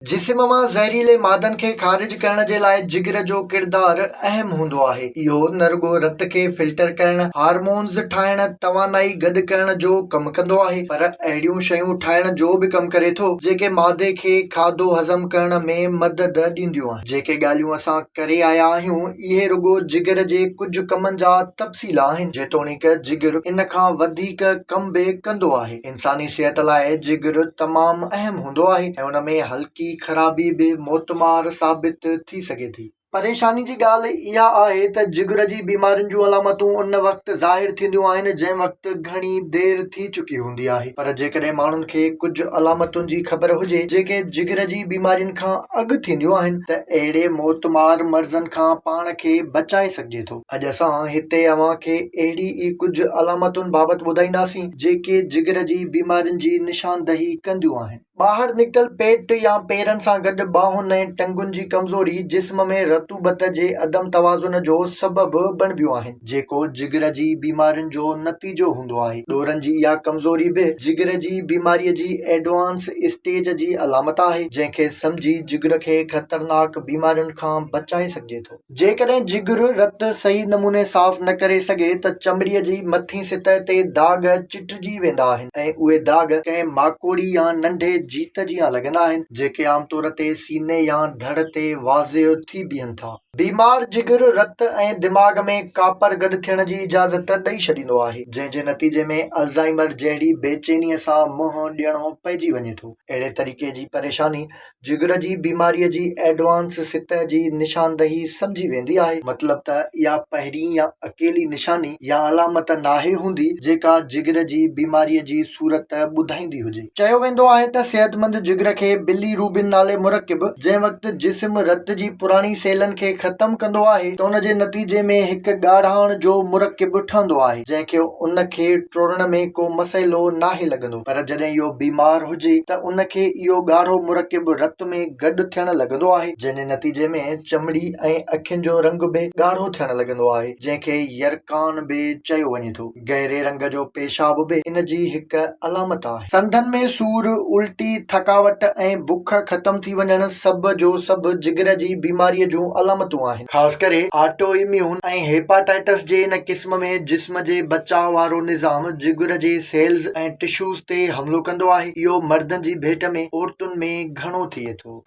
जिस्म मां ज़हरीले मादनि खे ख़ारिज करण जे लाइ जिगर जो किरदारु अहम हूंदो आहे। इहो न रुॻो रत खे फिल्टर करण, हार्मोन्स ठाहिण, तवानाई गॾु करण जो कमु कंदो आहे, पर अहिड़ियूं शयूं ठाहिण जो बि कमु करे थो जेके मादे खे खाधो हज़म करण में मदद ॾींदियूं आहिनि। जेके ॻाल्हियूं असां करे आया आहियूं, इहे रुॻो जिगर जे कुझु कमनि जा तफ़सील आहिनि, जेतोणीक जिगर इन खां वधीक कमु बि कंदो आहे। इंसानी सिहत लाइ जिगर तमामु अहम हूंदो आहे ऐं उन में हल्की ख़राबी बि मोतमार साबित थी सघे थी। परेशानी जी ॻाल्हि इहा आहे त जिगर जी बीमारियुनि जूं अलामतूं उन वक़्तु ज़ाहिर थींदियूं आहिनि जंहिं वक़्तु घणी देरि थी चुकी हूंदी आहे। पर जेकॾहिं माण्हुनि खे कुझु अलामतुनि जी ख़बर हुजे जेके जिगर जी बीमारियुनि खां अॻु थींदियूं आहिनि, त अहिड़े मोतमार मर्ज़नि खां पाण खे बचाए सघिजे थो। अॼु असां हिते अव्हां खे अहिड़ी ई कुझु अलामतुनि बाबति ॿुधाईंदासीं जेके जिगर जी बीमारियुनि जी निशानदही कंदियूं आहिनि। ॿाहिरि निकितल पेट या पेरनि सां गॾु ॿाहुनि ऐं टंगुनि जी कमज़ोरी जिस्म में रतूबत जे अदम तवाज़ुन जो सबबु बणबियूं आहिनि, जेको जिगर जी बीमारियुनि जो नतीजो हूंदो आहे। ॾोरनि जी इहा कमज़ोरी बि जिगर जी बीमारीअ जी एडवांस स्टेज जी अलामत आहे, जंहिंखे सम्झी जिगर खे ख़तरनाक बीमारियुनि खां बचाए सघिजे थो। जेकॾहिं जिगर रत सही नमूने साफ़ न करे सघे त चमड़ीअ जी मथीं सतह ते दाग़ चिटिजी वेंदा आहिनि ऐं उहे दाग़ कंहिं माकोड़ी या नंढे जीत जियां लॻंदा आहिनि, जेके आमतौर ते सीने या धड़ ते वाज़िह थी बीहनि था। बीमार जिगर रत ऐं दिमाग़ में कापर गॾु थियण जी इजाज़त ॾेई छॾींदो आहे, जंहिं जे नतीजे में अल्ज़ाइमर जहिड़ी बेचैनीअ सां मुंहुं ॾियणो पइजी वञे थो। अहिड़े तरीक़े जी परेशानी जिगर जी बीमारीअ जी एडवांस सतह जी निशानदही सम्झी वेंदी आहे। मतिलब त इहा पहिरीं या अकेली निशानी या अलामत नाहे हूंदी जेका जिगर जी बीमारीअ जी सूरत ॿुधाईंदी हुजे। चयो वेंदो आहे त सेहतमंद जिगर खे बिलीरूबिन नाले मुरकिब जंहिं वक़्तु जिस्म रत जी पुराणी सेलनि खे ख़तम कंदो आहे त उन जे नतीजे में हिकु ॻाढ़ाण जो मुरकिब ठहंदो आहे, जंहिंखे उन खे टोड़ण में को मसइलो नाहे लॻंदो। पर जॾहिं इहो बीमार हुजे त उन खे इहो ॻाढ़ो मुरकिब रत में गॾु थियण लॻंदो आहे, जंहिं जे नतीजे में चमड़ी ऐं अखियुनि जो रंग बि ॻाढ़ो थियण लॻंदो आहे, जंहिंखे यरकान बि चयो वञे थो। गहरे रंग जो पेशाब बि इन जी हिकु अलामत आहे। संदनि में सूर, उल्टी, थकावट ऐं बुख ख़तम थी वञण सभु जो सभु जिगर जी बीमारीअ जूं अलामतूं आहिनि। ख़ासि करे ऑटो इम्यून ऐं हेपाटाइटिस जे इन क़िस्म में जिस्म जे बचाव वारो निज़ाम जिगर जे सेल्स ऐं टिश्यूज़ ते हमलो कंदो आहे। इहो मर्दनि जी भेट में औरतुनि में घणो थिए थो।